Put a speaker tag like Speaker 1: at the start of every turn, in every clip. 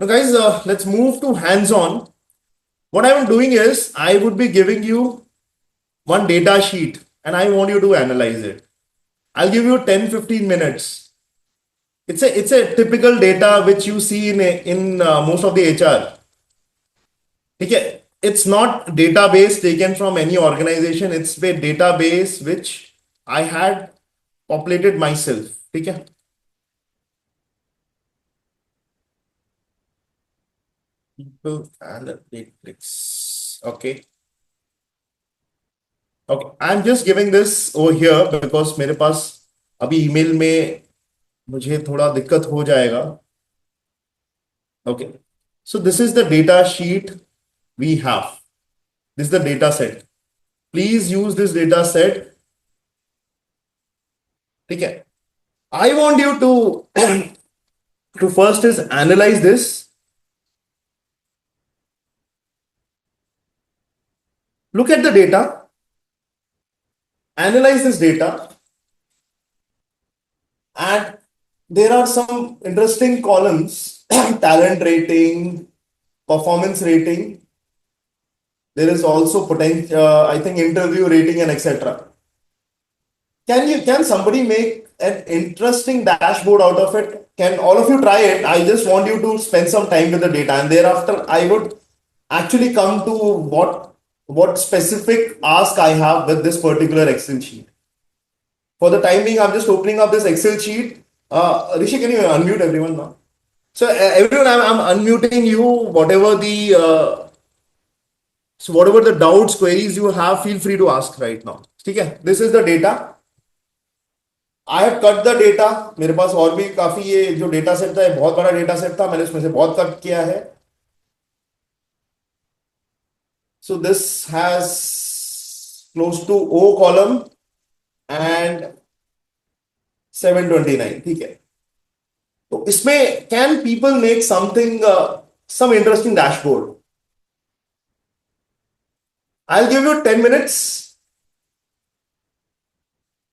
Speaker 1: Now, guys, let's move to hands-on. What I'm doing is I would be giving you one data sheet and I want you to analyze it. I'll give you 10-15 minutes. It's a typical data which you see in most of the HR. Okay. It's not database taken from any organization. It's a database which I had populated myself. Okay. People analytics. Okay. Okay. I'm just giving this over here because मेरे पास अभी email में मुझे थोड़ा दिक्कत हो जाएगा. Okay. So this is the data sheet we have. This is the data set. Please use this data set. ठीक है. I want you to to first is analyze this. Look at the data. Analyze this data. And there are some interesting columns: talent rating, performance rating. There is also potential, I think, interview rating and etc. Can somebody make an interesting dashboard out of it? Can all of you try it? I just want you to spend some time with the data, and thereafter I would actually come to what specific ask I have with this particular Excel sheet. For the time being, I'm just opening up this Excel sheet. Rishi, can you unmute everyone now? So everyone, I'm unmuting you. Whatever the doubts, queries you have, feel free to ask right now. Okay, this is the data. I have cut the data. मेरे पास और भी काफी ये जो data set था, ये बहुत बड़ा डेटा सेट था. मैंने उसमें से बहुत कट किया है. So this has close to O column and 729. ठीक है. तो इसमें can people make something some interesting dashboard? I'll give you 10 minutes.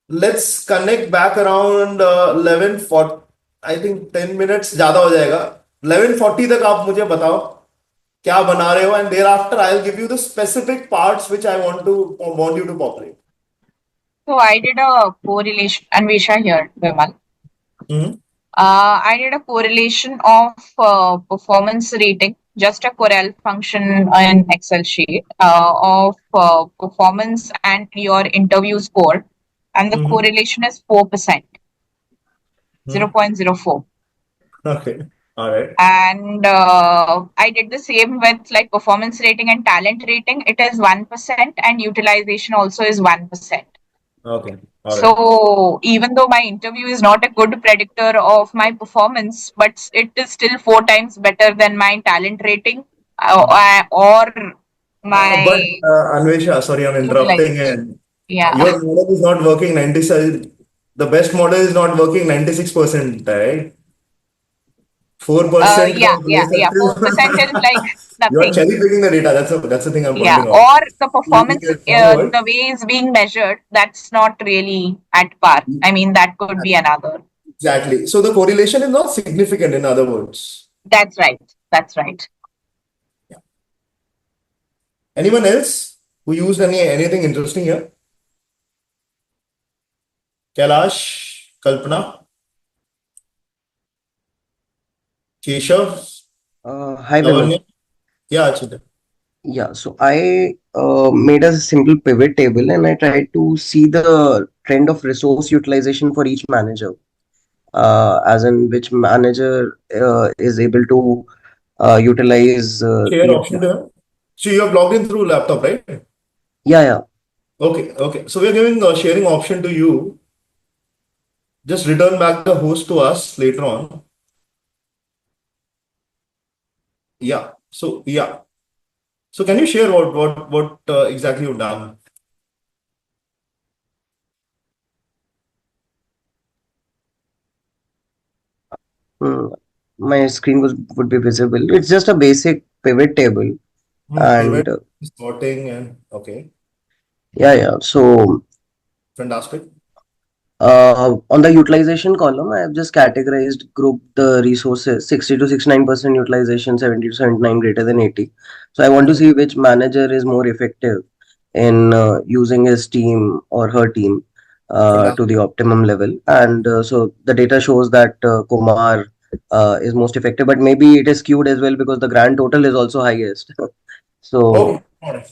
Speaker 1: Let's connect back around 11:40. I think 10 minutes ज़्यादा हो जाएगा. 11:40 तक आप मुझे बताओ क्या बना रहे हो, and thereafter I'll give you the specific parts which I want you to populate.
Speaker 2: So I did a correlation, Anvesha here, Vimal.
Speaker 1: Mhm.
Speaker 2: I did a correlation of performance rating, just a Corel function in Excel sheet of performance and your interview score, and the
Speaker 1: Mhm.
Speaker 2: correlation is 4%,
Speaker 1: Mhm.
Speaker 2: 0.04.
Speaker 1: Okay. All right.
Speaker 2: And I did the same with like performance rating and talent rating. It is 1%, and utilization also is 1%.
Speaker 1: Okay. All right.
Speaker 2: So even though my interview is not a good predictor of my performance, but it is still 4 times better than my talent rating or
Speaker 1: But
Speaker 2: my
Speaker 1: Anvesha, sorry, I'm interrupting.
Speaker 2: utilization.
Speaker 1: And
Speaker 2: Yeah.
Speaker 1: your model is not working 96. The best model is not working 96%, right? 4% का ले
Speaker 2: Yeah.
Speaker 1: सकते
Speaker 2: 4% is
Speaker 1: हो.
Speaker 2: like
Speaker 1: You are
Speaker 2: nothing.
Speaker 1: cherry picking the data. That's the thing I'm
Speaker 2: Yeah.
Speaker 1: pointing out.
Speaker 2: Or the
Speaker 1: Moving
Speaker 2: performance,
Speaker 1: it forward.
Speaker 2: the way it's being measured, that's not really at par. I mean, that could be another.
Speaker 1: Exactly. So the correlation is not significant, in other words.
Speaker 2: That's right. That's right.
Speaker 1: Yeah. Anyone else who used anything interesting here? Kailash, Kalpana, Keshav,
Speaker 3: Hi, Vimal.
Speaker 1: Lavanya. Yeah, Achita.
Speaker 3: Yeah, so I made a simple pivot table and I tried to see the trend of resource utilization for each manager, as in which manager is able to utilize
Speaker 1: Share
Speaker 3: the
Speaker 1: option there. So you have logged in through laptop, right?
Speaker 3: yeah.
Speaker 1: Okay, okay. So we are giving a sharing option to you. Just return back the host to us later on. Yeah. So yeah. So can you share what exactly you've done?
Speaker 3: Mm, my screen would be visible. It's just a basic pivot table,
Speaker 1: Pivot,
Speaker 3: and
Speaker 1: sorting, and okay,
Speaker 3: yeah. So
Speaker 1: fantastic.
Speaker 3: On the utilization column, I have just categorized, grouped the resources 60 to 69% utilization, 70 to 79 greater than 80. So I want to see which manager is more effective in using his team or her team to the optimum level. And so the data shows that Kumar is most effective, but maybe it is skewed as well because the grand total is also highest. So
Speaker 1: Okay, all right.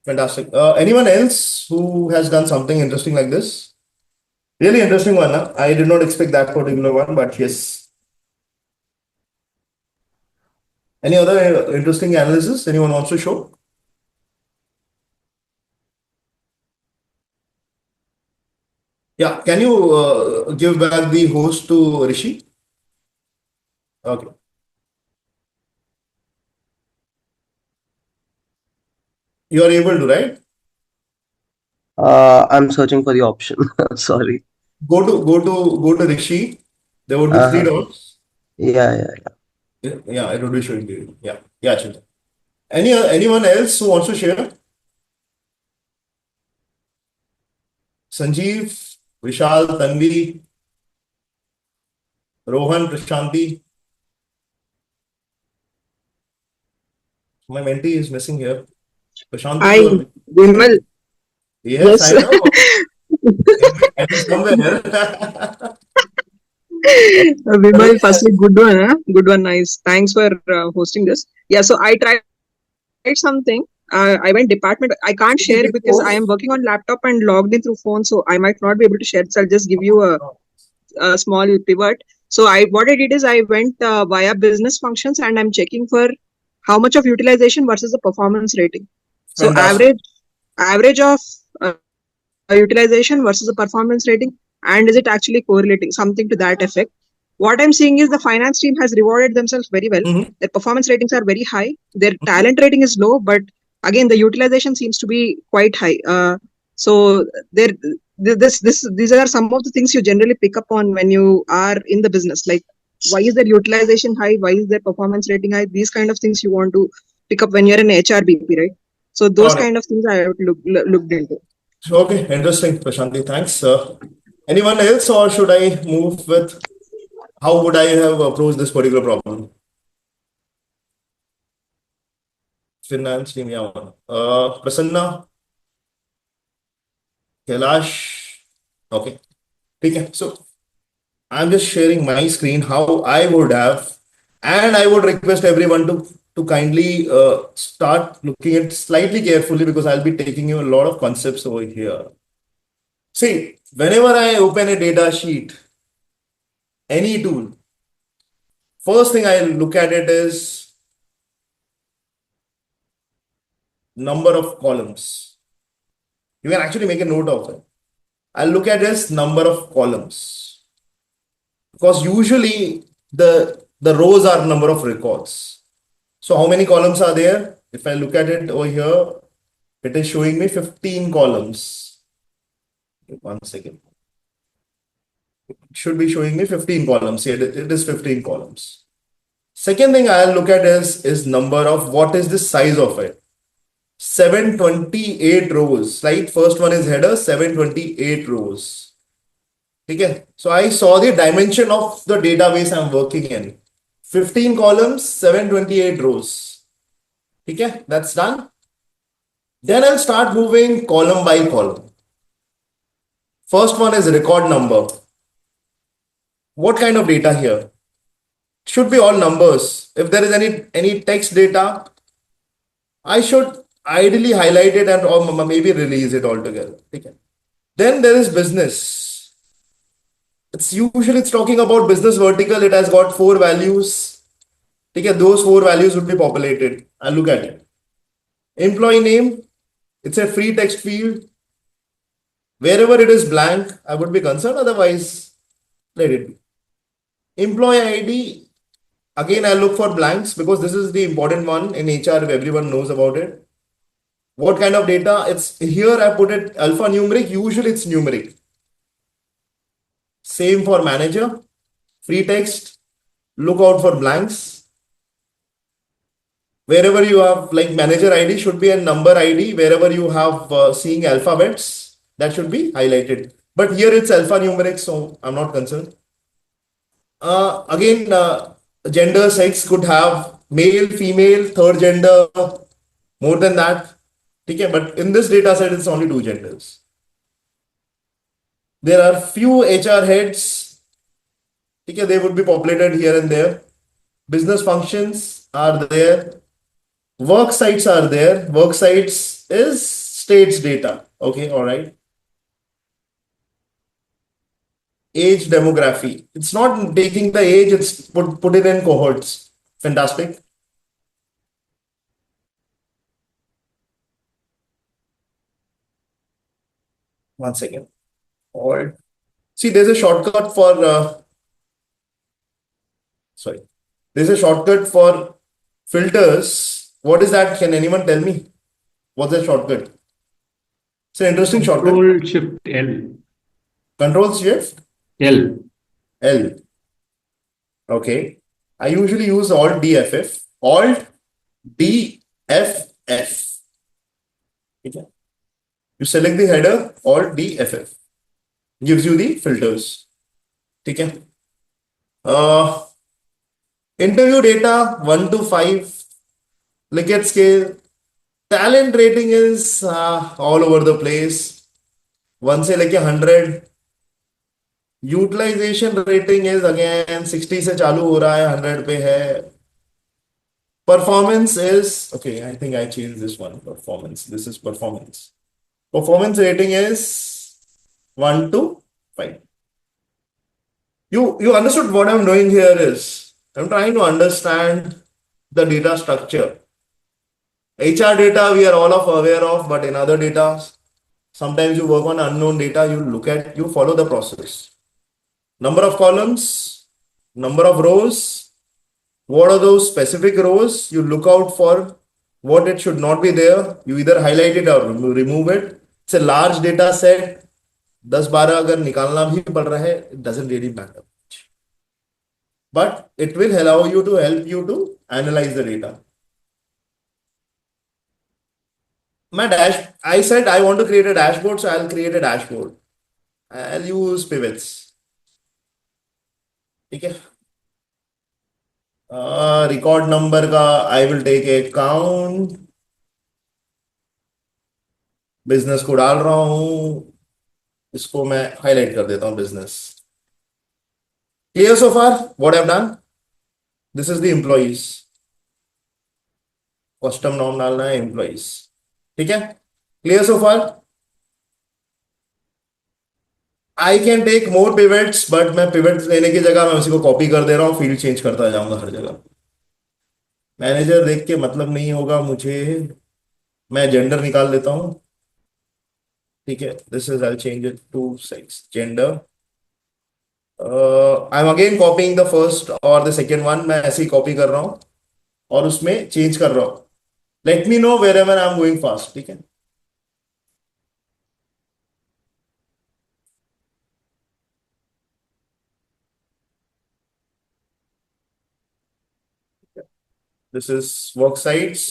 Speaker 1: Fantastic. Anyone else who has done something interesting like this? Really interesting one. Huh? I did not expect that particular one, but yes. Any other interesting analysis anyone wants to show? Yeah, can you give back the host to Rishi? Okay. You are able to, right?
Speaker 3: I'm searching for the option. Sorry.
Speaker 1: Go to Rishi. There would be three
Speaker 3: Uh-huh.
Speaker 1: dots.
Speaker 3: Yeah, yeah.
Speaker 1: Yeah, it would be showing you. Yeah, yeah, Chintan. Anyone else who wants to share? Sanjeev, Vishal, Tanvi, Rohan, Prashanti. My mentee is missing here. Prashanti,
Speaker 4: Hi,
Speaker 1: you are.
Speaker 4: Vimal.
Speaker 1: Yes,
Speaker 4: Yes.
Speaker 1: I know. I think somewhere.
Speaker 4: Vimal, firstly, good one, huh? Good one, nice. Thanks for hosting this. Yeah, so I tried something. I went department. I can't
Speaker 1: Is it
Speaker 4: share it because I am
Speaker 1: before?
Speaker 4: working on laptop and logged in through phone, so I might not be able to share. So I'll just give you a small pivot. So what I did is I went via business functions and I'm checking for how much of utilization versus the performance rating. So
Speaker 1: Fantastic.
Speaker 4: average of utilization versus the performance rating, and is it actually correlating something to that effect. What I'm seeing is the finance team has rewarded themselves very well.
Speaker 1: Mhm.
Speaker 4: Their performance ratings are very high, their talent rating is low, but again the utilization seems to be quite high. So there these are some of the things you generally pick up on when you are in the business, like why is their utilization high, why is their performance rating high. These kind of things you want to pick up when you're an HRBP, right? So those
Speaker 1: Got it.
Speaker 4: kind of things I have looked into.
Speaker 1: Okay, interesting, Prashanti. Thanks. Anyone else, or should I move with how would I have approached this particular problem? Finance team, yeah. Prasanna, Kailash. Okay. Okay. So I'm just sharing my screen how I would have, and I would request everyone to kindly start looking at slightly carefully because I'll be taking you a lot of concepts over here. See, whenever I open a data sheet, any tool, first thing I look at it is number of columns. You can actually make a note of it. I'll look at this number of columns because usually the rows are number of records. So how many columns are there? If I look at it over here, it is showing me 15 columns. One second. It should be showing me 15 columns. Here it is 15 columns. Second thing I'll look at is number of what is the size of it. 728 rows. Right? First one is header, 728 rows. Okay. So I saw the dimension of the database I'm working in. 15 columns, 728 rows. Okay, that's done. Then I'll start moving column by column. First one is record number. What kind of data here? Should be all numbers. If there is any text data, I should ideally highlight it and or maybe release it altogether. Okay. Then there is business. It's talking about business vertical. It has got 4 values. Okay, those 4 values would be populated. I'll look at it. Employee name, it's a free text field. Wherever it is blank, I would be concerned. Otherwise, let it be. Employee ID, again, I look for blanks because this is the important one in HR if everyone knows about it. What kind of data? It's here I put it alphanumeric. Usually it's numeric. Same for manager, free text. Look out for blanks. Wherever you have like manager ID should be a number ID. Wherever you have seeing alphabets, that should be highlighted. but here it's alphanumeric, so I'm not concerned. Again, gender, sex could have male, female, third gender, more than that. Okay, but in this data set, it's only two genders. There are few HR heads. Okay, they would be populated here and there. Business functions are there. Work sites are there. Work sites is states data. Okay, all right. Age demography. It's not taking the age, it's put it in cohorts. Fantastic. One second. Or see, there's a shortcut for sorry. There's a shortcut for filters. What is that? Can anyone tell me? What's that shortcut? It's an interesting shortcut.
Speaker 5: Control Shift L.
Speaker 1: Control Shift
Speaker 5: L.
Speaker 1: L. Okay. I usually use Alt DFF. Alt DFF. Okay. You select the header, Alt DFF. Gives you the filters. Okay. Interview data 1 to 5. Likert scale. Talent rating is all over the place. 1 से लेके 100. Utilization rating is again 60 से चालू हो रहा है, 100 पे है. Performance is okay. I think I changed this one. Performance. This is performance. Performance rating is 1 to 5. You understood what I'm doing here is I'm trying to understand the data structure. HR data we are all aware of, but in other data, sometimes you work on unknown data, you follow the process. Number of columns, number of rows. What are those specific rows? You look out for what it should not be there. You either highlight it or remove it. It's a large data set. 10-12 अगर निकालना भी पड़ रहा है, it doesn't really matter. But it will allow you to help you to analyze the data. I said I want to create a dashboard, so I'll create a dashboard. I'll use pivots. Okay. Record number का I will take a count. Business को डाल रहा हूँ. इसको मैं highlight कर देता हूँ business. Clear so far? What I've done? This is the employees. Custom norm डालना है employees. ठीक है? Clear so far? I can take more pivots, but मैं pivots लेने की जगह मैं उसी को copy कर दे रहा हूँ, field change करता जाऊंगा हर जगह. मैनेजर देख के मतलब नहीं होगा मुझे. मैं gender निकाल देता हूँ. ठीक है? This is I'll change it to sex. Gender. I'm again copying the first or the second one. मैं ऐसे ही copy कर रहा हूँ और उसमें change कर रहा हूँ. Let me know wherever I'm going fast. ठीक है? This is work sites.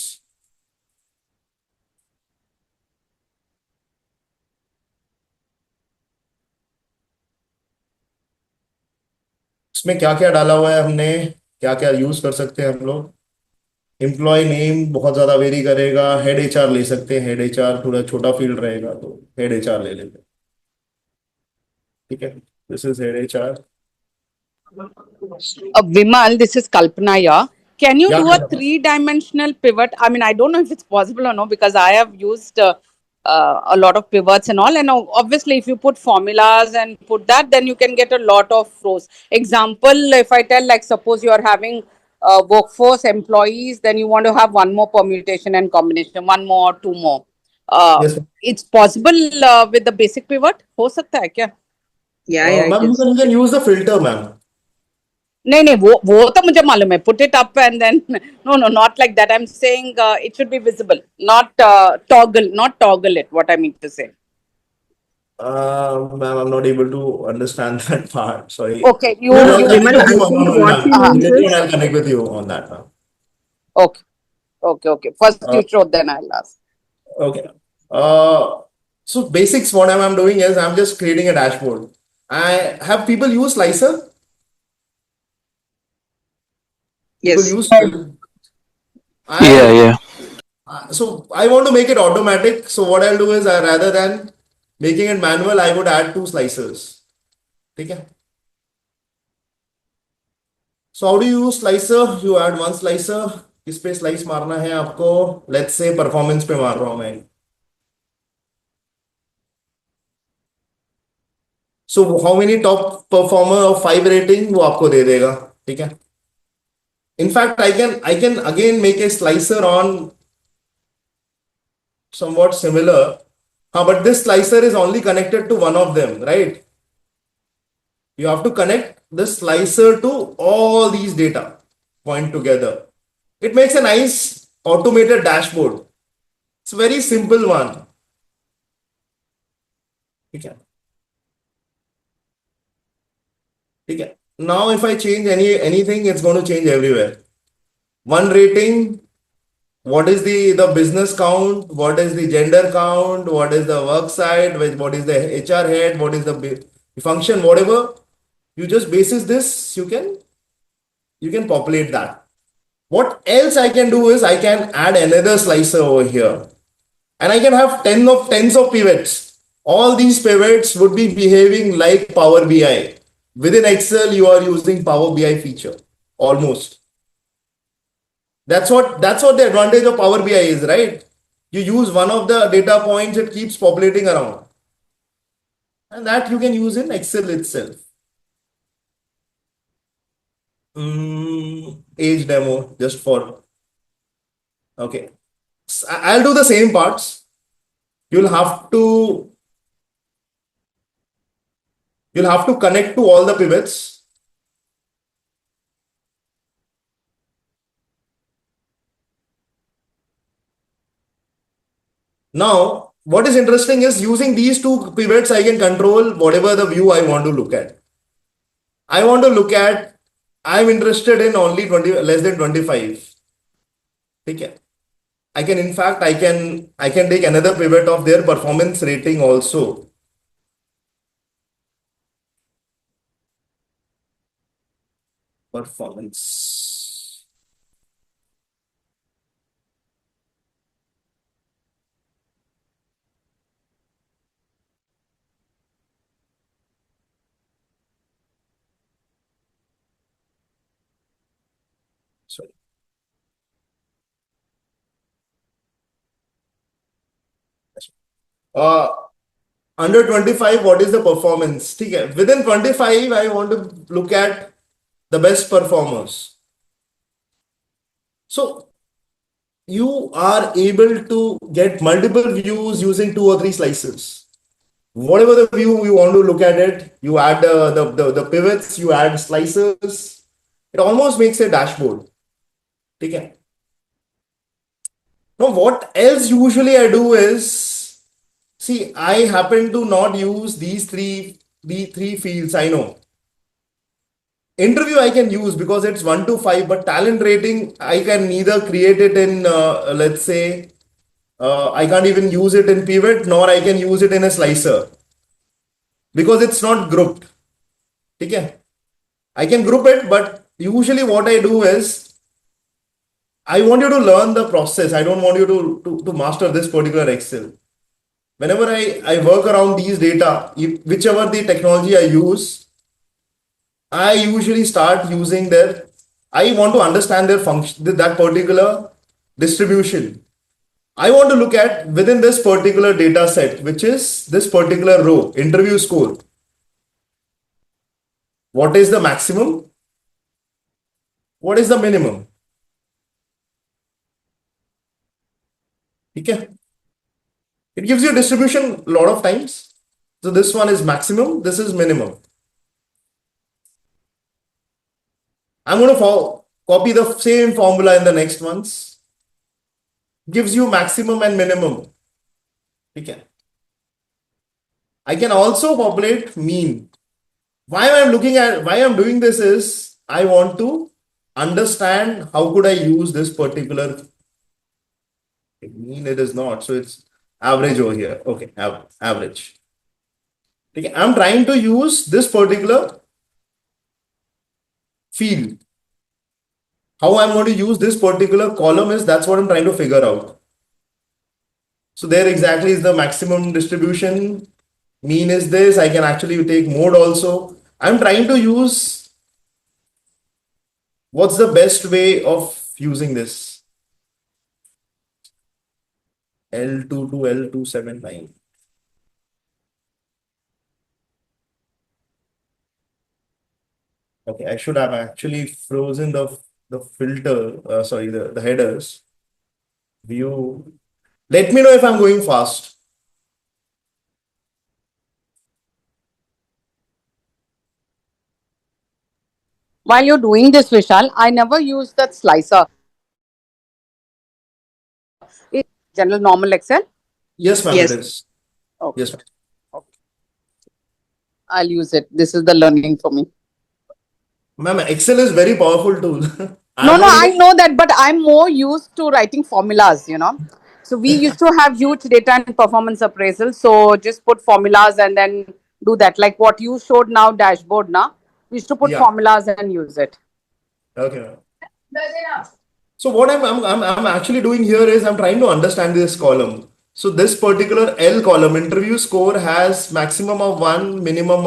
Speaker 1: इसमें क्या क्या डाला हुआ है हमने, क्या क्या यूज कर सकते हैं हम लोग. एम्प्लॉय नेम बहुत ज्यादा वेरी करेगा. हेड एचआर ले सकते हैं. हेड एचआर थोड़ा छोटा फील्ड रहेगा तो हेड एचआर ले लेते हैं. ठीक है. This is head HR.
Speaker 6: Vimal, this is Kalpana here. Can you
Speaker 1: Yeah,
Speaker 6: do a
Speaker 1: Kalpana.
Speaker 6: 3-dimensional pivot? I mean, I don't know if it's possible or no, because I have used a lot of pivots and all. And obviously, if you put formulas and put that, then you can get a lot of rows. Example, if I tell, like, suppose you are having workforce employees, then you want to have one more permutation and combination, one more, two more.
Speaker 1: Yes, ma'am.
Speaker 6: It's possible with the basic pivot? हो सकता है क्या?
Speaker 4: Yeah,
Speaker 1: Ma'am, you can use the filter, ma'am.
Speaker 6: नहीं वो तो मुझे मालूम है. Put it up and then no, not like that. I'm saying it should be visible, not toggle it. What I mean to say.
Speaker 1: Ma'am, I'm not able to understand that part. Sorry.
Speaker 6: Okay, you.
Speaker 1: I'll connect
Speaker 4: Vimal,
Speaker 1: with you
Speaker 4: I think
Speaker 1: on
Speaker 4: what he
Speaker 1: that.
Speaker 4: means
Speaker 1: Later
Speaker 4: is-
Speaker 1: I'll connect with you on that, ma'am.
Speaker 6: Okay. First you show, then I'll ask.
Speaker 1: Okay. So basics, what I'm doing is I'm just creating a dashboard. I have people use Slicer. People
Speaker 4: Yes.
Speaker 1: use.
Speaker 7: Yeah.
Speaker 1: So I want to make it automatic. So what I'll do is rather than making it manual, I would add 2 slicers. Okay. So how do you use slicer? You add 1 slicer. किस पे slice मारना है आपको? Let's say performance पे मार रहा हूँ मैं. So how many top performer of 5 rating वो आपको दे देगा. ठीक है. In fact, I can again make a slicer on somewhat similar. But this slicer is only connected to one of them, right? You have to connect the slicer to all these data point together. It makes a nice automated dashboard. It's a very simple one. Okay. Okay. Now if I change anything, it's going to change everywhere. 1 rating, what is the business count, what is the gender count, what is the work site, what is the HR head, what is the function, whatever. You just basis this, you can populate that. What else I can do is I can add another slicer over here. And I can have tens of pivots. All these pivots would be behaving like Power BI. Within Excel, you are using Power BI feature. Almost. That's what the advantage of Power BI is, right? You use one of the data points, it keeps populating around. And that you can use in Excel itself. Age demo just for. Okay. I'll do the same parts. You'll have to connect to all the pivots. Now, what is interesting is using these 2 pivots, I can control whatever the view I want to look at. I want to look at, I'm interested in only less than 25. Okay. I can, in fact, I can take another pivot of their performance rating also. Performance. Sorry. Under 25, what is the performance? Okay. Within 25, I want to look at the best performers. So you are able to get multiple views using 2 or 3 slices. Whatever the view you want to look at it, you add the pivots, you add slices. It almost makes a dashboard. Okay. Now, what else usually I do is, see, I happen to not use these three fields. I know. Interview I can use because it's 1 to 5, but talent rating I can neither create it in, let's say, I can't even use it in pivot, nor I can use it in a slicer because it's not grouped. Okay. I can group it, but usually what I do is I want you to learn the process. I don't want you to master this particular Excel. Whenever I work around these data, whichever the technology I use, I usually start using I want to understand their function, that particular distribution. I want to look at within this particular data set, which is this particular row, interview score. What is the maximum? What is the minimum? Okay. It gives you a distribution a lot of times. So this one is maximum, this is minimum. I'm going to copy the same formula in the next ones. Gives you maximum and minimum. Okay. I can also populate mean. Why I'm doing this is I want to understand how could I use this particular mean. It is not. So average over here. Okay, average. Okay, I'm trying to use this particular field. How I'm going to use this particular column is that's what I'm trying to figure out. So there exactly is the maximum distribution. Mean is this. I can actually take mode also. I'm trying to use what's the best way of using this. L2 to L279. Okay, I should have actually frozen the filter, sorry, the headers. View. Let me know if I'm going fast.
Speaker 6: While you're doing this, Vishal, I never use that slicer. It's general normal Excel.
Speaker 1: Yes, ma'am, it
Speaker 4: Yes.
Speaker 1: is.
Speaker 6: Okay.
Speaker 1: Yes, ma'am.
Speaker 6: I'll use it. This is the learning for me.
Speaker 1: Ma'am, Excel is very powerful tool.
Speaker 6: No,
Speaker 1: I'm
Speaker 6: no,
Speaker 1: not
Speaker 6: I
Speaker 1: even,
Speaker 6: know that, but I'm more used to writing formulas, you know. So we used to have huge data and performance appraisal. So just put formulas and then do that. Like what you showed now, dashboard now. We used to put
Speaker 1: yeah.
Speaker 6: formulas and use it.
Speaker 1: Okay. So what I'm actually doing here is I'm trying to understand this column. So this particular L column, interview score, has maximum of 1, minimum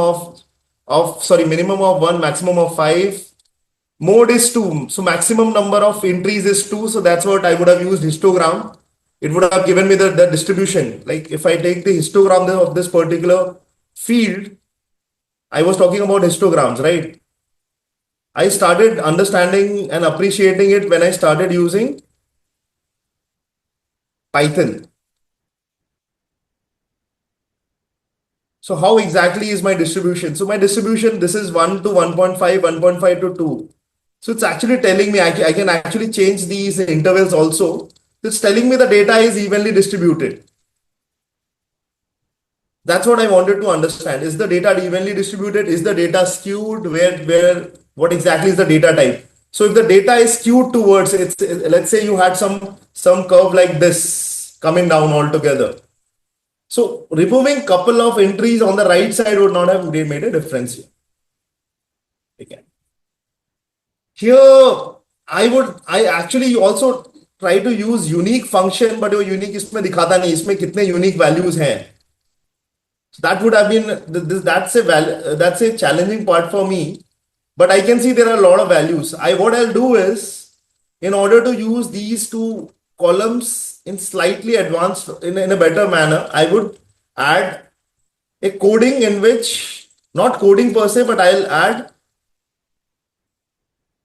Speaker 1: minimum of 1, maximum of 5. Mode is 2. So maximum number of entries is 2. So that's what I would have used histogram. It would have given me the distribution. Like if I take the histogram of this particular field, I was talking about histograms, right? I started understanding and appreciating it when I started using Python. So how exactly is my distribution? So my distribution, this is 1 to 1.5, 1.5 to 2. So it's actually telling me I can actually change these intervals also. It's telling me the data is evenly distributed. That's what I wanted to understand. Is the data evenly distributed? Is the data skewed? What exactly is the data type? So if the data is skewed towards it's, let's say you had some curve like this coming down altogether. So removing couple of entries on the right side would not have made a difference here. Okay. Here I actually also try to use unique function, but वो unique इसमें दिखाता नहीं, इसमें कितने unique values हैं. So that would have been that's a challenging part for me. But I can see there are a lot of values. What I'll do is, in order to use these two columns in slightly advanced in a better manner, I would add a coding in which, not coding per se, but I'll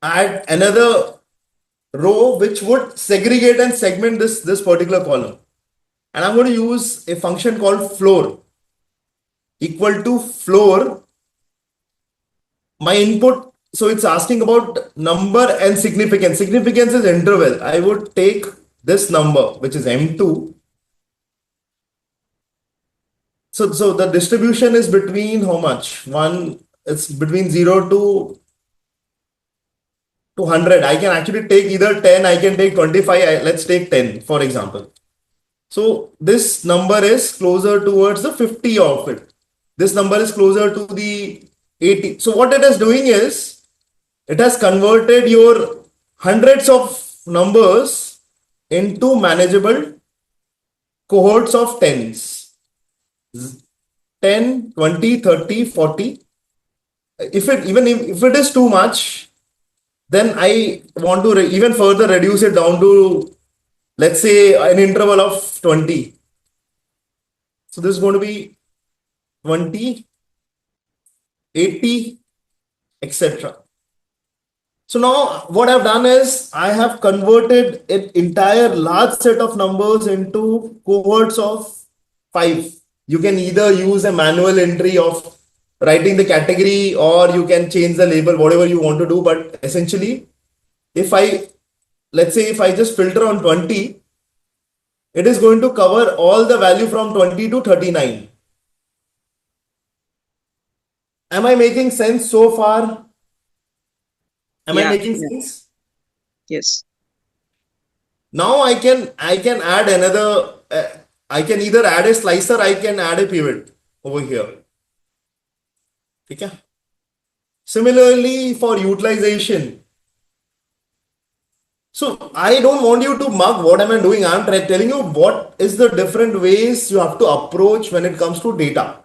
Speaker 1: add another row which would segregate and segment this particular column. And I'm going to use a function called floor, equal to floor. My input, so it's asking about number and significance. Significance is interval. I would take this number, which is M2. So the distribution is between how much? It's between 0 to 100. I can actually take either 10, I can take 25. Let's take 10, for example. So this number is closer towards the 50 of it. This number is closer to the 80. So what it is doing is, it has converted your hundreds of numbers into manageable cohorts of tens. 10, 20, 30, 40. If it is too much, then I want to even further reduce it down to, let's say, an interval of 20. So this is going to be 20, 80, etc. So now what I've done is I have converted an entire large set of numbers into cohorts of 5. You can either use a manual entry of writing the category, or you can change the label, whatever you want to do. But essentially, let's say if I just filter on 20, it is going to cover all the value from 20 to 39. Am I making sense so far? Am I
Speaker 4: Yeah.
Speaker 1: making sense?
Speaker 4: Yes.
Speaker 1: Now I can add another I can either add a slicer, I can add a pivot over here. Okay. Similarly, for utilization. So I don't want you to mug what am I doing. I'm telling you what is the different ways you have to approach when it comes to data.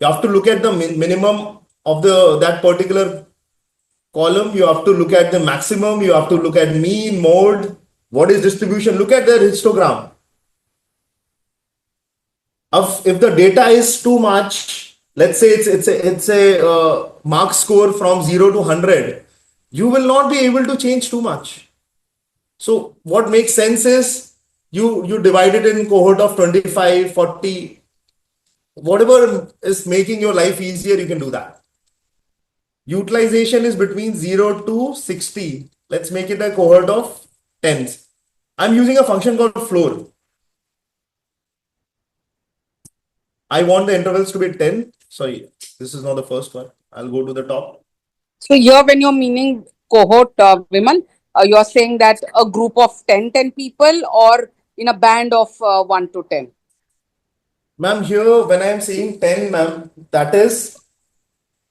Speaker 1: You have to look at the minimum of that particular column. You have to look at the maximum. You have to look at mean, mode. What is distribution? Look at the histogram. If the data is too much, let's say it's a mark score from 0 to 100, you will not be able to change too much. So what makes sense is you divide it in cohort of 25, 40, whatever is making your life easier, you can do that. Utilization is between 0 to 60. Let's make it a cohort of tens. I'm using a function called floor. I want the intervals to be 10. Sorry, this is not the first one. I'll go to the top.
Speaker 6: So here when you're meaning cohort, Vimal, you're saying that a group of 10 people or in a band of 1 to 10?
Speaker 1: Ma'am, here when I'm saying 10, ma'am, that is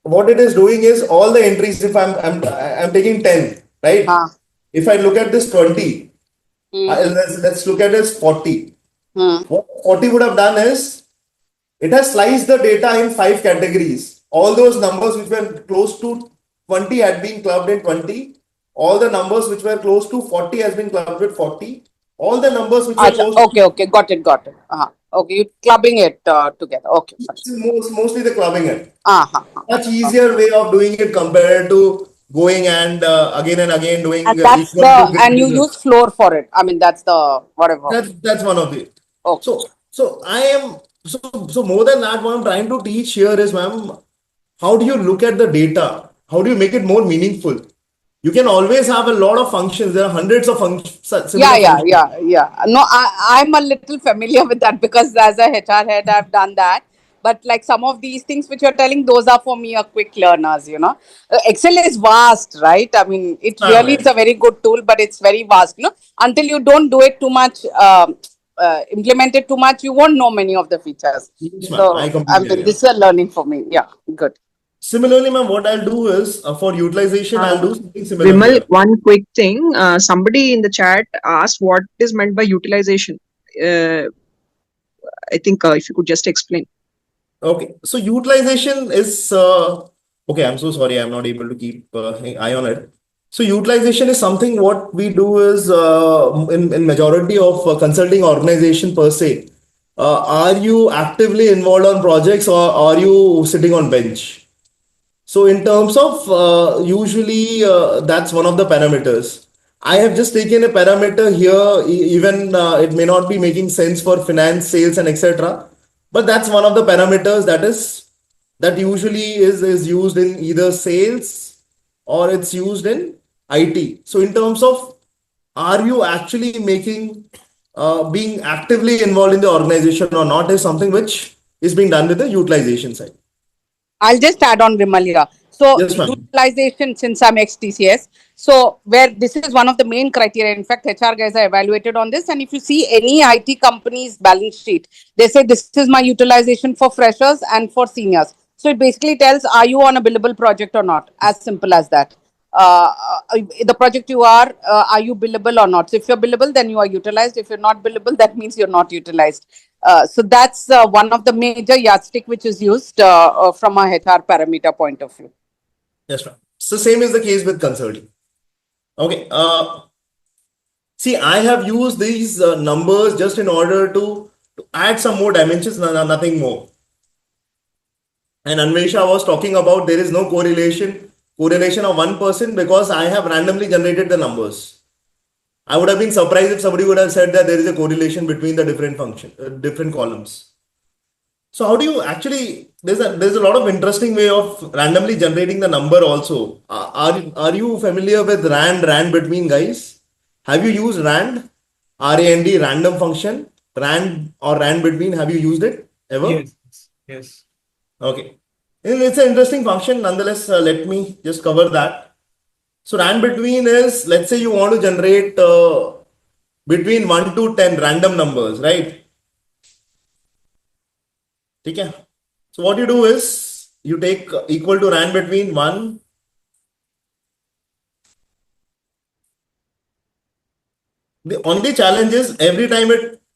Speaker 1: what it is doing is all the entries. If I'm taking 10, right? If I look at this 20, let's look at this 40. What 40 would have done is it has sliced the data in 5 categories. All those numbers which were close to 20 had been clubbed in 20. All the numbers which were close to 40 has been clubbed with 40. All the numbers which were close
Speaker 6: okay, got it. Okay, you're clubbing it together. Okay,
Speaker 1: mostly the clubbing it.
Speaker 6: Much
Speaker 1: easier way of doing it compared to going and again and again doing.
Speaker 6: And that's and you use floor for it. I mean, that's the whatever.
Speaker 1: That's one of the.
Speaker 6: Okay.
Speaker 1: So I am so more than that. What I'm trying to teach here is, ma'am, how do you look at the data? How do you make it more meaningful? You can always have a lot of functions. There are hundreds of functions.
Speaker 6: Yeah. No, I'm a little familiar with that because as a HR head, I've done that. But like some of these things which you're telling, those are for me a quick learners, you know. Excel is vast, right? I mean, it really is a very good tool, but it's very vast, you know. Until you don't do it too much, implement it too much, you won't know many of the features.
Speaker 1: Yes,
Speaker 6: so, I mean, this is a learning for me. Yeah, good.
Speaker 1: Similarly, ma'am, what I'll do is for utilization, I'll do something similar.
Speaker 4: Vimal, one quick thing. Somebody in the chat asked what is meant by utilization. I think if you could just explain.
Speaker 1: Okay, so utilization is okay. I'm so sorry, I'm not able to keep an eye on it. So utilization is something what we do is in majority of consulting organization per se. Are you actively involved on projects or are you sitting on bench? So in terms of usually that's one of the parameters. I have just taken a parameter here, even it may not be making sense for finance, sales, and etc. But that's one of the parameters that usually is used in either sales or it's used in IT. So in terms of are you actually making being actively involved in the organization or not is something which is being done with the utilization side.
Speaker 6: I'll just add on, Vimal here. So
Speaker 1: yes,
Speaker 6: utilization, since I'm ex-TCS, so where this is one of the main criteria. In fact, HR guys are evaluated on this. And if you see any IT company's balance sheet, they say this is my utilization for freshers and for seniors. So it basically tells, are you on a billable project or not? As simple as that. The project you are you billable or not? So if you're billable, then you are utilized. If you're not billable, that means you're not utilized. So that's one of the major yardstick which is used from a HR parameter point of view.
Speaker 1: Yes, ma'am. So same is the case with consulting. Okay. See, I have used these numbers just in order to add some more dimensions, nothing more. And Anvesha was talking about there is no correlation of 1% because I have randomly generated the numbers. I would have been surprised if somebody would have said that there is a correlation between the different columns. So how do you actually, there's a lot of interesting way of randomly generating the number also. Are you familiar with RAND between, guys? Have you used RAND? R-A-N-D, random function? RAND or RAND between, have you used it ever?
Speaker 5: Yes.
Speaker 1: Okay. It's an interesting function. Nonetheless, let me just cover that. So RAND between is, let's say you want to generate between 1 to 10 random numbers, right? Okay. So what you do is you take equal to rand between 1. The only challenge is every time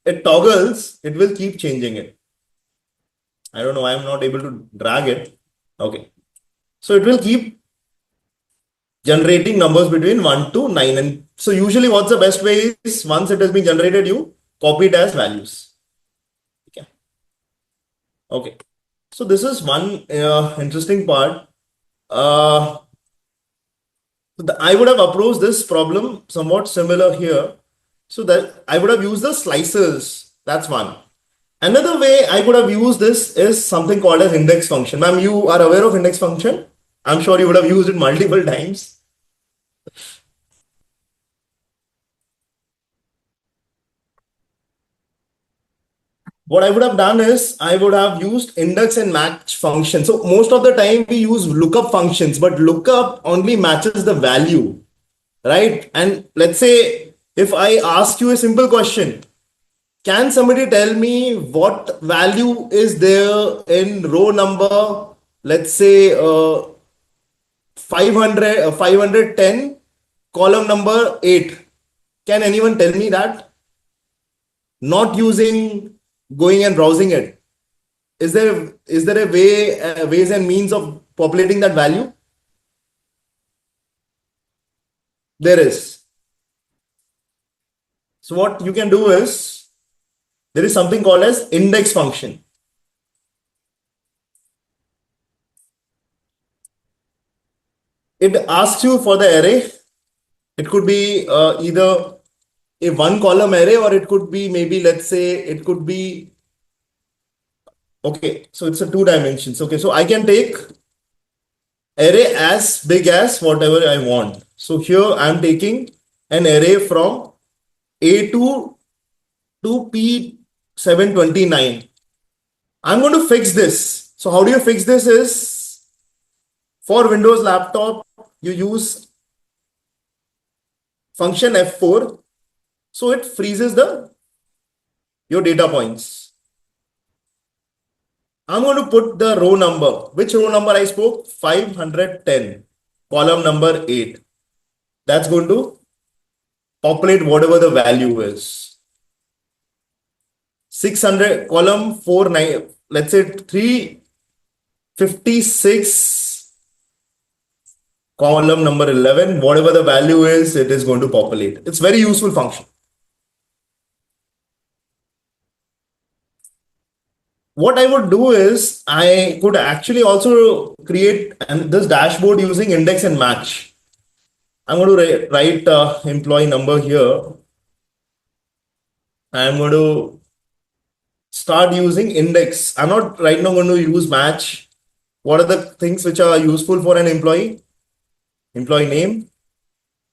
Speaker 1: it toggles, it will keep changing it. I don't know, I'm not able to drag it. Okay. So it will keep generating numbers between 1 to 9. And so usually what's the best way is once it has been generated, you copy it as values. Okay. Okay. So this is one interesting part. I would have approached this problem somewhat similar here. So that I would have used the slicers. That's one. Another way I could have used this is something called as index function. Ma'am, you are aware of index function? I'm sure you would have used it multiple times. What I would have done is I would have used index and match function. So most of the time we use lookup functions, but lookup only matches the value, right? And let's say if I ask you a simple question, can somebody tell me what value is there in row number, let's say 510, column number 8? Can anyone tell me that? Not using going and browsing it. Is there a way, ways and means of populating that value? There is. So what you can do is there is something called as index function. It asks you for the array. It could be either a one column array, or it could be maybe, let's say it could be, okay, so it's a 2 dimensions. Okay, so I can take array as big as whatever I want. So here I'm taking an array from A2 to P729. I'm going to fix this. So how do you fix this is for Windows laptop, you use function F4. So it freezes your data points. I'm going to put the row number. Which row number I spoke? 510, column number 8. That's going to populate whatever the value is. 600, column 4, 9, let's say 356, column number 11, whatever the value is, it is going to populate. It's very useful function. What I would do is I could actually also create this dashboard using index and match. I'm going to write employee number here. I'm going to start using index. I'm not right now going to use match. What are the things which are useful for an employee? Employee name,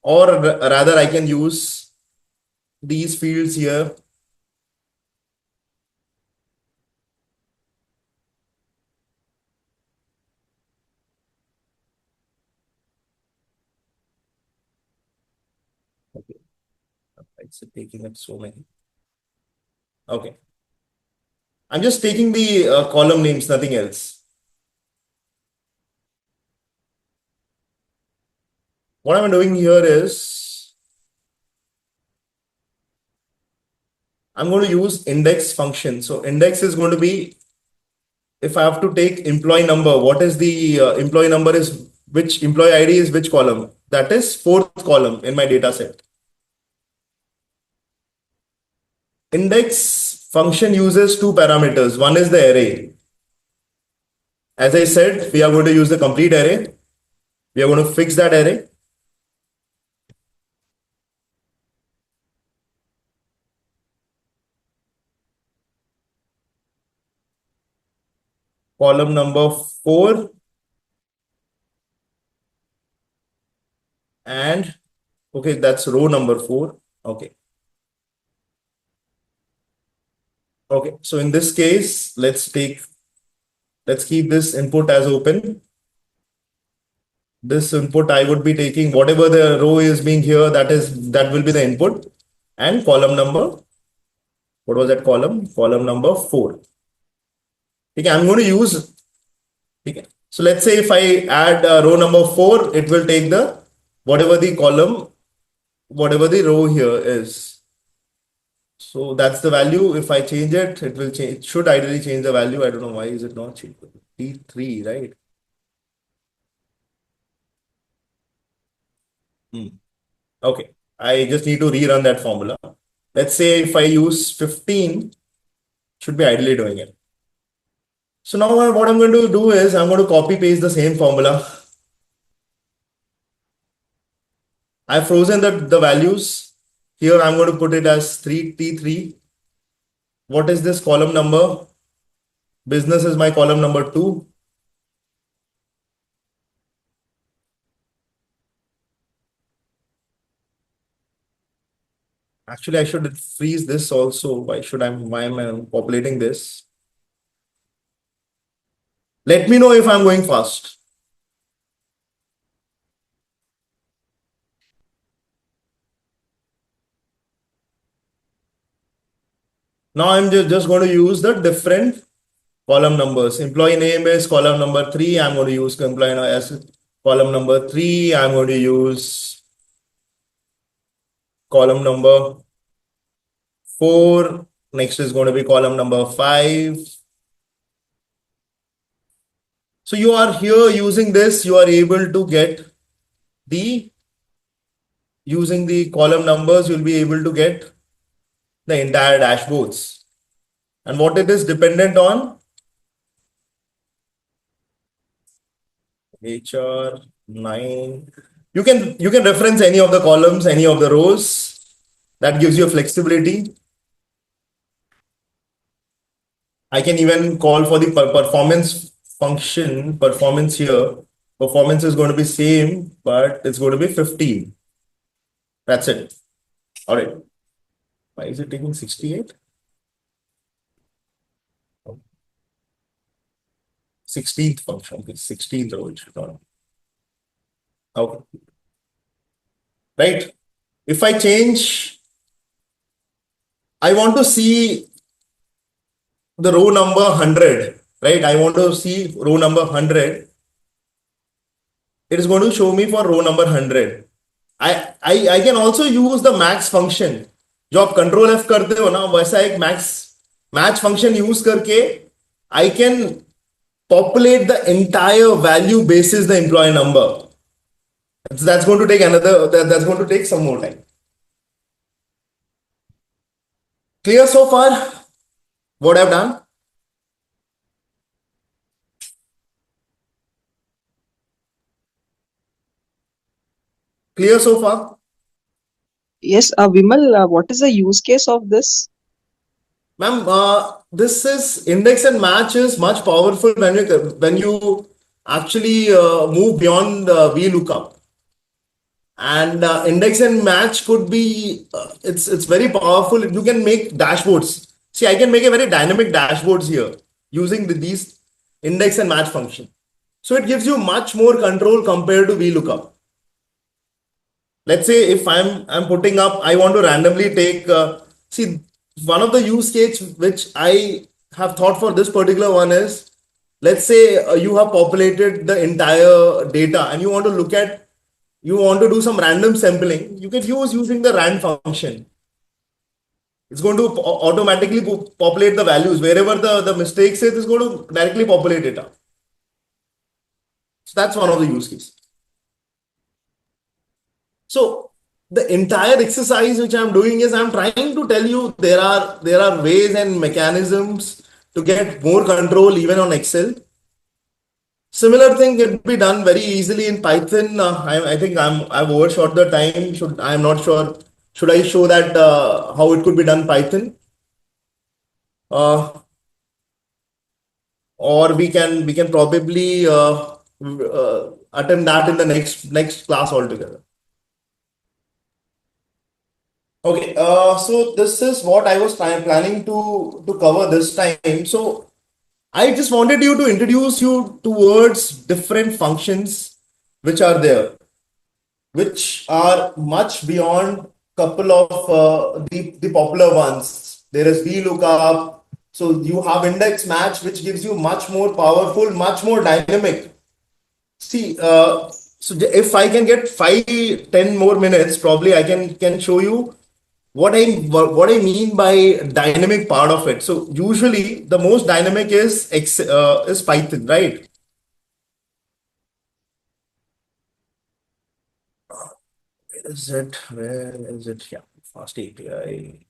Speaker 1: or rather I can use these fields here. Okay, it's taking up so many. Okay, I'm just taking the column names, nothing else. What I'm doing here is I'm going to use index function. So index is going to be, if I have to take employee number, what is the employee number is, which employee ID is which column? That is 4th column in my data set. Index function uses 2 parameters. One is the array. As I said, we are going to use the complete array. We are going to fix that array. Column number 4 and okay, that's row number 4. Okay. Okay, so in this case, let's keep this input as open. This input I would be taking whatever the row is being here, that will be the input. and column number, what was that column? Column number 4. Okay, I'm going to use, okay. So let's say if I add row number 4, it will take the, whatever the column, whatever the row here is. So that's the value. If I change it, it will change, it should ideally change the value. I don't know why is it not changed. T3, right? Okay, I just need to rerun that formula. Let's say if I use 15, should be ideally doing it. So now what I'm going to do is I'm going to copy paste the same formula. I've frozen the values. Here I'm going to put it as 3T3. What is this column number? Business is my column number 2. Actually, I should freeze this also. Why am I populating this? Let me know if I'm going fast. Now I'm just going to use the different column numbers. Employee name is column number 3. I'm going to use employee as column number 3. I'm going to use column number 4. Next is going to be column number 5. So you are here using this, you are able to get using the column numbers, you'll be able to get the entire dashboards. And what it is dependent on? HR 9. You can reference any of the columns, any of the rows. That gives you flexibility. I can even call for the performance function, performance here. Performance is going to be same, but it's going to be 15. That's it. All right. Why is it taking 68? 16th function. Okay, 16th row. It should not. Okay. Right. If I change, I want to see the row number 100, right? I want to see row number 100. It is going to show me for row number 100. I can also use the max function. जो आप control F करते हो ना, वैसा एक match function use करके I can populate the entire value basis the employee number. That's going to take that's going to take some more time. Clear so far? What I've done? Clear so far?
Speaker 4: Yes, Vimal, what is the use case of this?
Speaker 1: Ma'am, this is index and match is much powerful when you actually move beyond VLOOKUP. And index and match could be, it's very powerful. You can make dashboards. See, I can make a very dynamic dashboards here using these index and match function. So it gives you much more control compared to VLOOKUP. Let's say if I'm putting up, I want to randomly take, see, one of the use case which I have thought for this particular one is, let's say you have populated the entire data and you want to do some random sampling. You can use using the rand function. It's going to automatically populate the values. Wherever the mistake is, it's going to directly populate data. So that's one of the use cases. So the entire exercise which I'm doing is I'm trying to tell you there are ways and mechanisms to get more control even on Excel. Similar thing can be done very easily in Python. I think I've overshot the time. I'm not sure. Should I show that how it could be done Python? Or we can probably attempt that in the next class altogether. Okay, so this is what I was planning to cover this time. So I just wanted you to introduce you towards different functions which are there, which are much beyond couple of the popular ones. There is VLOOKUP. So you have index match, which gives you much more powerful, much more dynamic. See, so if I can get 5, 10 more minutes, probably I can show you what I mean by dynamic part of it. So usually the most dynamic is Python, right? Where is it? Where is it? Yeah, Fast API.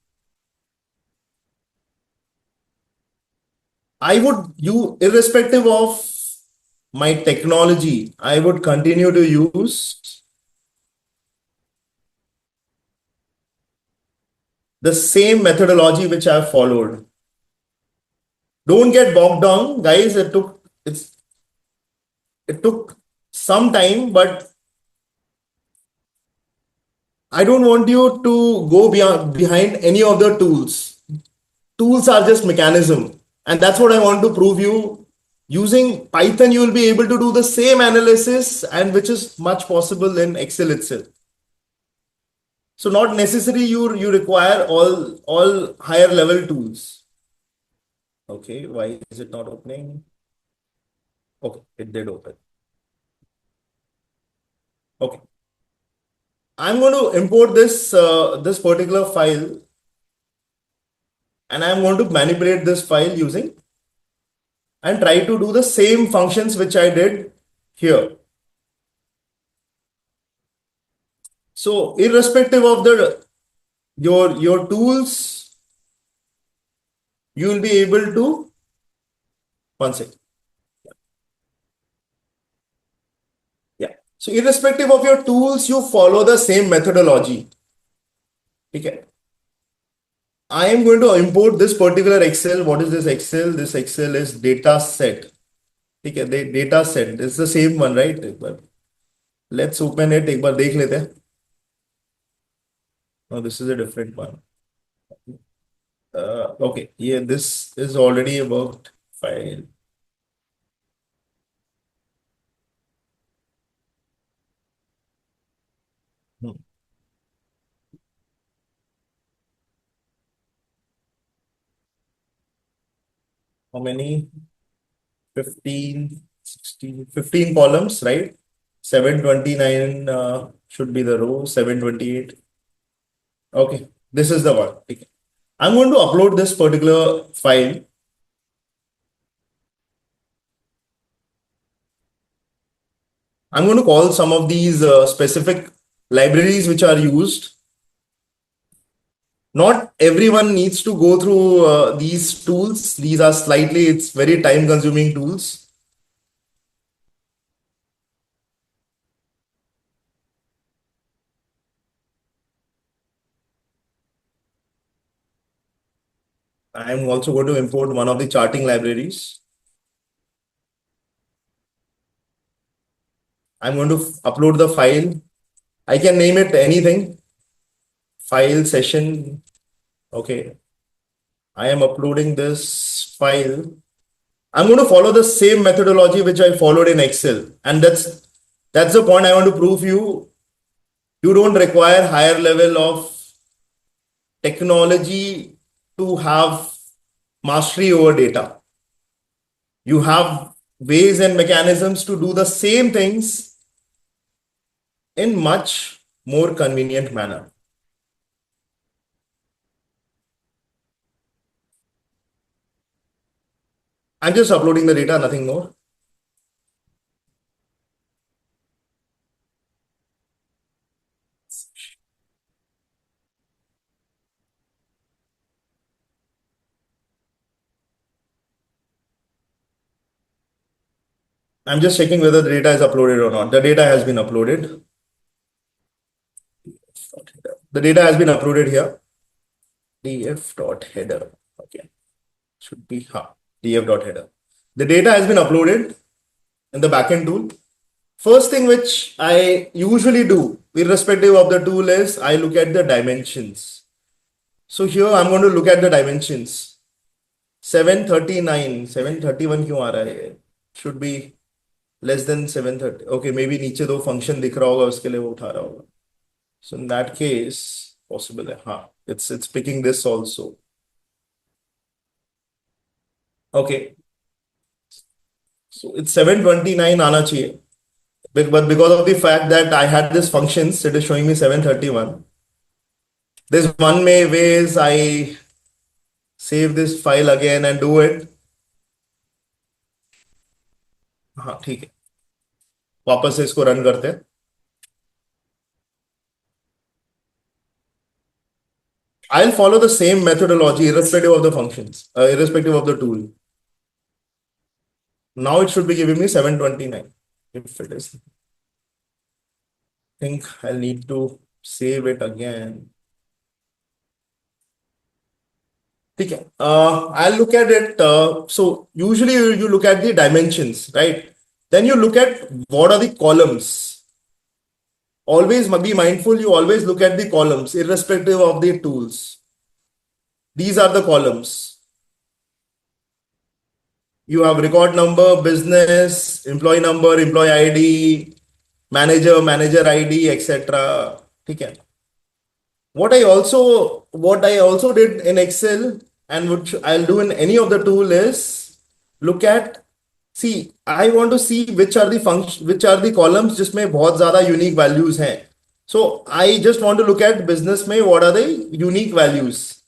Speaker 1: Irrespective of my technology, I would continue to use the same methodology which I've followed. Don't get bogged down, guys. It took some time, but I don't want you to go behind any of the tools. Tools are just mechanism, and that's what I want to prove you. Using Python, you will be able to do the same analysis, and which is much possible in Excel itself. So not necessary you require all higher level tools. Okay, why is it not opening? Okay, it did open. Okay, I'm going to import this particular file, and I'm going to manipulate this file using and try to do the same functions which I did here. So irrespective of your tools, you will be able to, one second. Yeah. So irrespective of your tools, you follow the same methodology. Okay. I am going to import this particular Excel. What is this Excel? This Excel is data set. Okay, the data set. It's the same one, right? Let's open it. एक बार देख लेते हैं. No, this is a different one. Okay, yeah, this is already a worked file. How many? 15, 16, 15 columns, right? 729 should be the row, 728. Okay, this is the one. Okay. I'm going to upload this particular file. I'm going to call some of these specific libraries which are used. Not everyone needs to go through these tools. These are it's very time consuming tools. I'm also going to import one of the charting libraries. I'm going to upload the file. I can name it anything. File session. Okay. I am uploading this file. I'm going to follow the same methodology which I followed in Excel. And that's the point I want to prove you. You don't require higher level of technology to have mastery over data. You have ways and mechanisms to do the same things in much more convenient manner. I'm just uploading the data, nothing more. I'm just checking whether the data is uploaded or not. The data has been uploaded. The data has been uploaded here. df.header. Okay. Should be df.header. The data has been uploaded in the backend tool. First thing which I usually do, irrespective of the tool, is I look at the dimensions. So here I'm going to look at the dimensions. 739, 731 क्यों आ रहा है? Should be less than 730. Okay, maybe नीचे दो function दिख रहा होगा उसके लिए वो उठा रहा होगा. So in that case, possible है हाँ it's picking this also. Okay, so it's 7:29 आना चाहिए, but because of the fact that I had this functions, it is showing me 7:31. There's one way is I save this file again and do it. हाँ ठीक है, वापस से इसको run करते हैं. I'll follow the same methodology irrespective of the functions, irrespective of the tool. Now it should be giving me 7:29. If it is, I think I'll need to save it again. Okay, I'll look at it. So usually you look at the dimensions, right? Then you look at what are the columns. Always be mindful, you always look at the columns irrespective of the tools. These are the columns. You have record number, business, employee number, employee ID, manager ID, etc. Okay. What I also did in Excel and which I'll do in any of the tool is look at, see, I want to see which are the columns जिसमें बहुत ज़्यादा unique values हैं. So I just want to look at business में what are the unique values.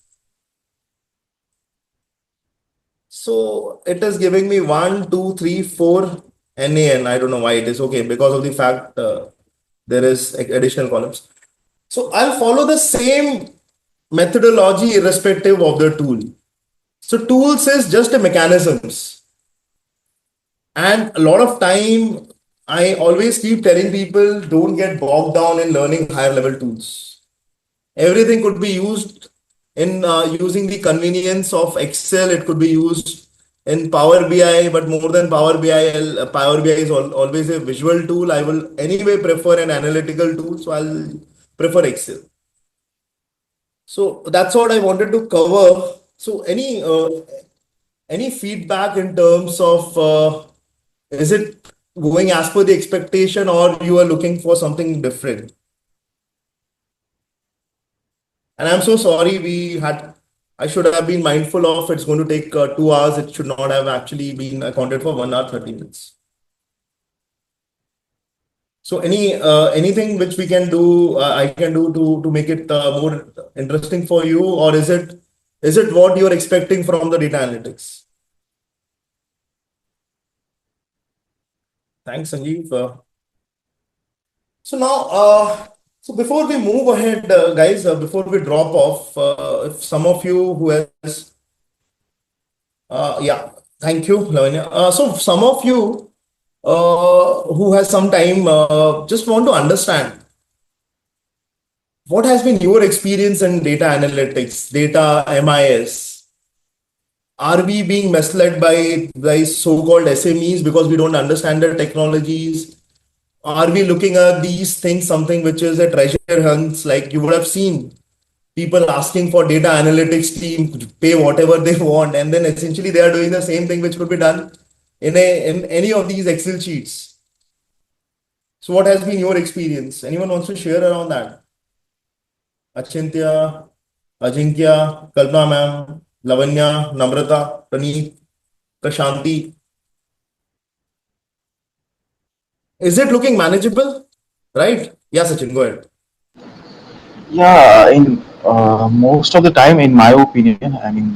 Speaker 1: So it is giving me 1, 2, 3, 4 NAN. I don't know why it is okay because of the fact there is additional columns. So I'll follow the same methodology irrespective of the tool. So tools is just a mechanisms. And a lot of time, I always keep telling people don't get bogged down in learning higher level tools. Everything could be used in using the convenience of Excel. It could be used in Power BI, but more than Power BI, Power BI is always a visual tool. I will anyway prefer an analytical tool, so I'll prefer Excel. So that's what I wanted to cover. So any feedback in terms of is it going as per the expectation or you are looking for something different? And I'm so sorry I should have been mindful of it's going to take 2 hours. It should not have actually been accounted for 1 hour 30 minutes. So anything which we can do, I can do to make it more interesting for you, or is it what you're expecting from the data analytics? Thanks, Sanjeev. So now, so before we move ahead, guys, before we drop off, if some of you who has, yeah, thank you, Lavanya. So some of you who has some time, just want to understand what has been your experience in data analytics, data MIS? Are we being misled by so-called SMEs because we don't understand the technologies? Are we looking at these things something which is a treasure hunt? Like you would have seen people asking for data analytics team to pay whatever they want, and then essentially they are doing the same thing which could be done in any of these Excel sheets. So what has been your experience? Anyone wants to share around that? Achintya, Ajinkya, Kalpana ma'am, Lavanya, Namrata, Praneet, Prashanti. Is it looking manageable? Right? Yeah, Sachin, go ahead.
Speaker 7: Yeah, in most of the time, in my opinion, I mean,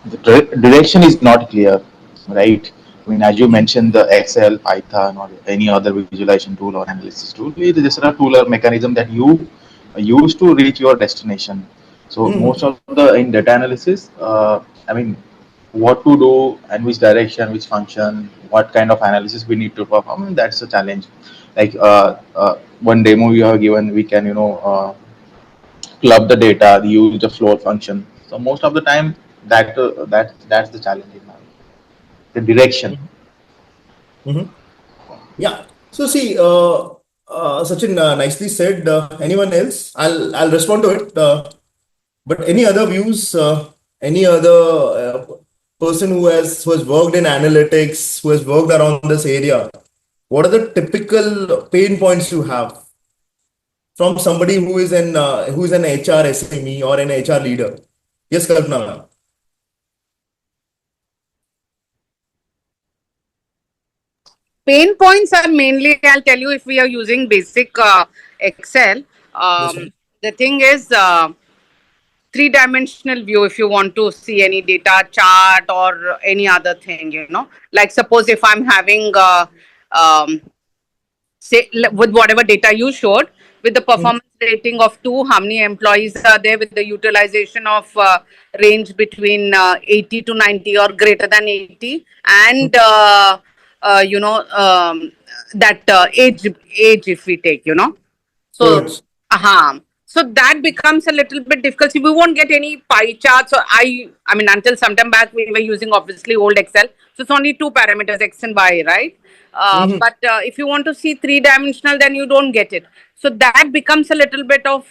Speaker 7: the direction is not clear, right? I mean, as you mentioned, the Excel, Python, or any other visualization tool or analysis tool, it is just a tool or mechanism that you use to reach your destination. So most of the in data analysis, I mean, what to do and which direction, which function, what kind of analysis we need to perform, that's a challenge. Like one demo you have given, we can club the data, use the float function. So most of the time, that's the challenge in now. The direction.
Speaker 1: Yeah. So see, Sachin, nicely said. Anyone else? I'll respond to it. But any other views? Any other person who has worked in analytics, who has worked around this area? What are the typical pain points you have? from somebody who is an HR SME or an HR leader? Yes, Kalpana ma'am.
Speaker 6: Pain points are mainly, I'll tell you, if we are using basic Excel,
Speaker 1: Yes, ma'am.
Speaker 6: the thing is three-dimensional view if you want to see any data chart or any other thing, like suppose if I'm having um, say with whatever data you showed, with the performance rating of 2, how many employees are there with the utilization of range between 80 to 90 or greater than 80, and that age if we take, so
Speaker 1: Good.
Speaker 6: so that becomes a little bit difficult. See, we won't get any pie charts. So I mean, until some time back, we were using obviously old Excel. So it's only two parameters, X and Y, right? But if you want to see three-dimensional, then you don't get it. So that becomes a little bit of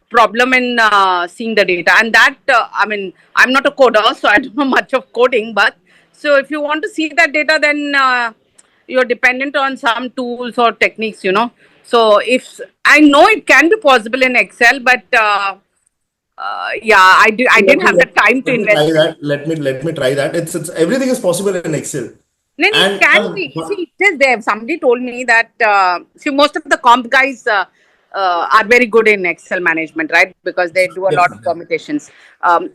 Speaker 6: problem in seeing the data. And that, I mean, I'm not a coder, so I don't know much of coding. But so if you want to see that data, then you're dependent on some tools or techniques, So if I know it can be possible in Excel, but yeah, I didn't have the time to
Speaker 1: Let me try
Speaker 6: invest.
Speaker 1: that. Let me try that. It's everything is possible in Excel.
Speaker 6: No, it
Speaker 1: And
Speaker 6: can be. See, it is there. Somebody told me that see, most of the comp guys are very good in Excel management, right? Because they do a
Speaker 1: yes,
Speaker 6: lot of permutations.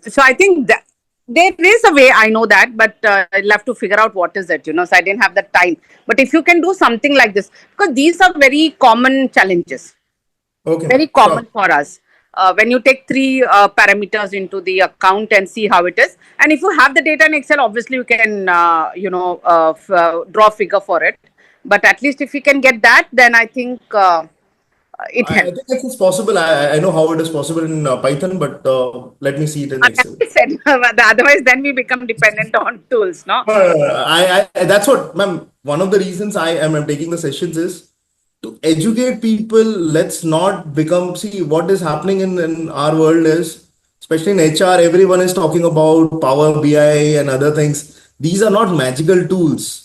Speaker 6: So I think that there is a way. I know that, but I'll have to figure out what is it. So I didn't have the time. But if you can do something like this, because these are very common challenges,
Speaker 1: okay,
Speaker 6: very
Speaker 1: sure.
Speaker 6: common for us. When you take three parameters into the account and see how it is, and if you have the data in Excel, obviously you can draw a figure for it. But at least if you can get that, then I think it
Speaker 1: I
Speaker 6: helps.
Speaker 1: think it's possible. I know how it is possible in Python, but let me see it in
Speaker 6: As
Speaker 1: Excel.
Speaker 6: I said, otherwise then we become dependent on tools, no?
Speaker 1: That's what, ma'am. One of the reasons I'm taking the sessions is to educate people. Let's not become, see, what is happening in our world is, especially in HR, everyone is talking about Power BI and other things. These are not magical tools.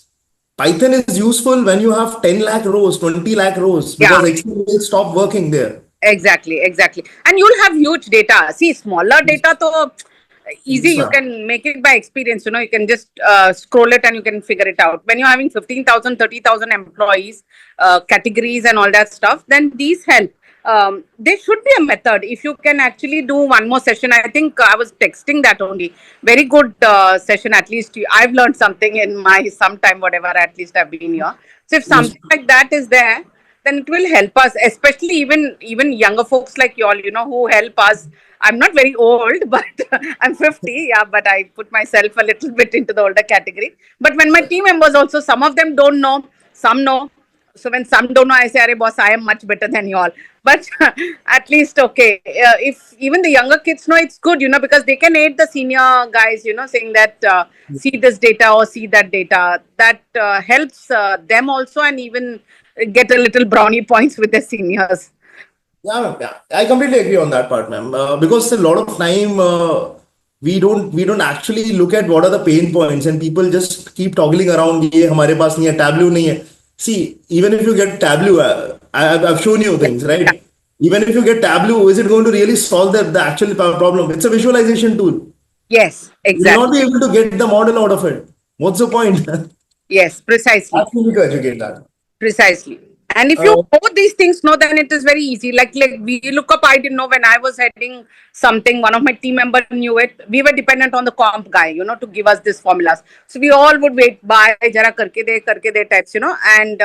Speaker 1: Python is useful when you have 10 lakh rows, 20 lakh rows,
Speaker 6: Yeah.
Speaker 1: because Excel will stop working there.
Speaker 6: Exactly. And you'll have huge data. See, smaller data, though, easy.
Speaker 1: Yes,
Speaker 6: You
Speaker 1: ma'am.
Speaker 6: can make it by experience. You can just scroll it and you can figure it out. When you're having 15,000, 30,000 employees, categories, and all that stuff, then these help. There should be a method. If you can actually do one more session, I think I was texting that only. Very good session. At least I've learned something in my sometime, whatever, at least I've been here. So if
Speaker 1: Yes.
Speaker 6: something like that is there, then it will help us, especially even younger folks like y'all, who help us. I'm not very old, but I'm 50, yeah, but I put myself a little bit into the older category. But when my team members also, some of them don't know, some know. So when some don't know, I say, "Arey boss, I am much better than you all." But at least, okay, if even the younger kids know, it's good, because they can aid the senior guys, saying that see this data or see that data. That helps them also, and even get a little brownie points with the seniors.
Speaker 1: Yeah, ma'am, yeah, I completely agree on that part, ma'am. Because a lot of time we don't actually look at what are the pain points, and people just keep toggling around. ये हमारे पास नहीं है, Tableau नहीं है. See, even if you get Tableau, I've shown you things,
Speaker 6: Yeah.
Speaker 1: right? Even if you get Tableau, is it going to really solve the actual problem? It's a visualization tool.
Speaker 6: Yes,
Speaker 1: You will not
Speaker 6: exactly.
Speaker 1: be able to get the model out of it. What's the point?
Speaker 6: Yes, precisely.
Speaker 1: Ask me to educate that.
Speaker 6: Precisely. And if you know these things, then it is very easy. Like we look up, I didn't know when I was heading something, one of my team members knew it. We were dependent on the comp guy, to give us these formulas. So we all would wait, bye, jara karke de types, and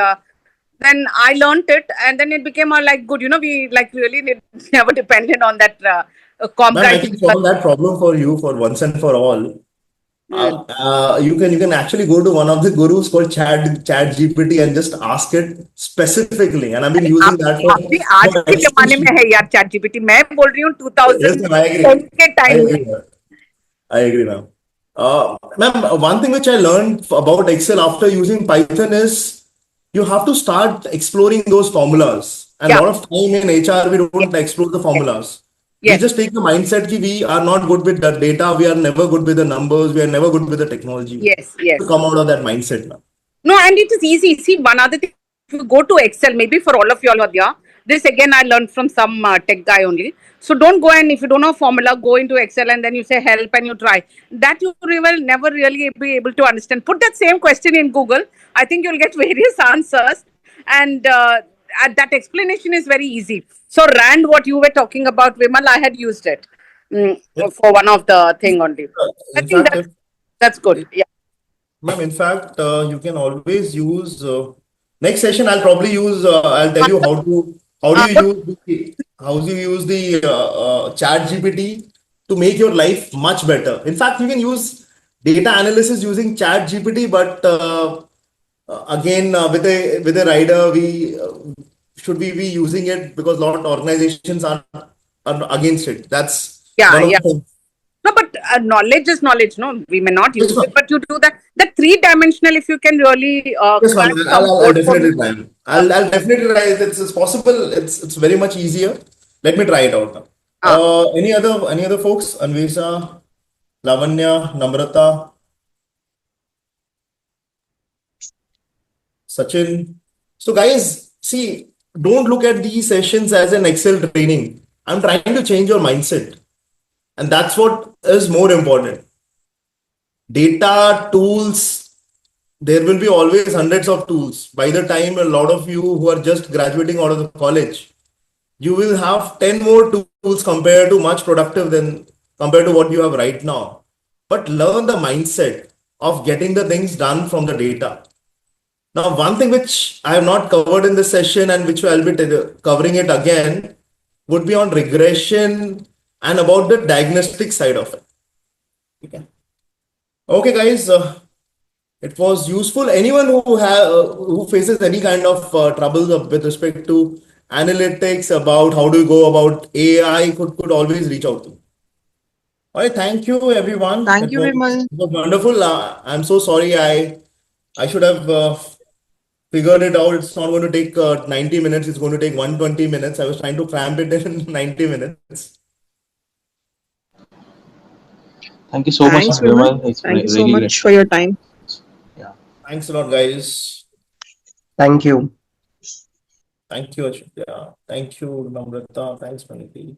Speaker 6: then I learned it, and then it became like good, we like really never depended on that comp
Speaker 1: Ma'am,
Speaker 6: guy.
Speaker 1: I can solve that problem for you for once and for all. You can actually go to one of the gurus called Chat GPT and just ask it specifically. And I've been using that
Speaker 6: अभी आज
Speaker 1: for
Speaker 6: के जमाने में
Speaker 1: extension.
Speaker 6: है यार chat GPT मैं बोल रही हूँ
Speaker 1: Yes, ma'am, I
Speaker 6: 2010
Speaker 1: agree.
Speaker 6: के
Speaker 1: I
Speaker 6: टाइम में
Speaker 1: agree, ma'am. I agree, ma'am. Ma'am, one thing which I learned about Excel after using Python is you have to start exploring those formulas. And a
Speaker 6: Yeah.
Speaker 1: lot of time in HR, we don't explore the formulas. We
Speaker 6: Yes.
Speaker 1: just take the mindset that we are not good with the data, we are never good with the numbers, we are never good with the technology.
Speaker 6: Yes, yes.
Speaker 1: To come out of that mindset now.
Speaker 6: No, and it is easy. See, one other thing, if you go to Excel, maybe for all of you all are there, This again I learned from some tech guy only. So don't go, and if you don't know formula, go into Excel and then you say help and you try. That you will never really be able to understand. Put that same question in Google. I think you'll get various answers, and that explanation is very easy. So Rand, what you were talking about, Vimal, I had used it
Speaker 1: Yeah.
Speaker 6: for one of the thing only. I
Speaker 1: In
Speaker 6: think
Speaker 1: fact,
Speaker 6: that's good. Yeah.
Speaker 1: ma'am, in fact, you can always use next session. I'll probably use. I'll tell you how do you
Speaker 6: But
Speaker 1: use the Chat GPT to make your life much better. In fact, you can use data analysis using Chat GPT, but again, with a rider, we should we be using it because a lot of organizations are against it. That's
Speaker 6: yeah,
Speaker 1: one of
Speaker 6: yeah.
Speaker 1: the things.
Speaker 6: No, but knowledge is knowledge. No, we may not
Speaker 1: Yes,
Speaker 6: use it,
Speaker 1: ma'am.
Speaker 6: but you do that. The three-dimensional, if you can really
Speaker 1: Yes, ma'am.
Speaker 6: crack some
Speaker 1: I'll
Speaker 6: code for me.
Speaker 1: definitely try. I'll definitely try. It's possible. It's very much easier. Let me try it out now.
Speaker 6: Uh,
Speaker 1: Any other folks? Anvisa, Lavanya, Namrata, Sachin. So guys, see, don't look at these sessions as an Excel training. I'm trying to change your mindset, and that's what is more important. Data tools. There will be always hundreds of tools. By the time a lot of you who are just graduating out of the college, you will have 10 more tools compared to much productive than compared to what you have right now. But learn the mindset of getting the things done from the data. Now, one thing which I have not covered in this session and which I'll be covering it again would be on regression and about the diagnostic side of it. Okay, okay guys, it was useful. Anyone who faces any kind of troubles with respect to analytics about how do you go about AI could always reach out to me. All right, thank you everyone.
Speaker 4: Thank you, Vimal.
Speaker 1: It was wonderful. I'm so sorry. I should have figured it out. It's not going to take 90 minutes. It's going to take 120 minutes. I was trying to cram it in 90 minutes.
Speaker 7: Thank you so much,
Speaker 4: Thanks, Vimal.
Speaker 7: Vimal. It's
Speaker 4: Thank you so
Speaker 7: really
Speaker 4: much for your time.
Speaker 7: yeah.
Speaker 1: Thanks a lot, guys.
Speaker 3: Thank you.
Speaker 1: Thank you, Ashwin. Yeah. Thank you, Namrata. Thanks, Maniti.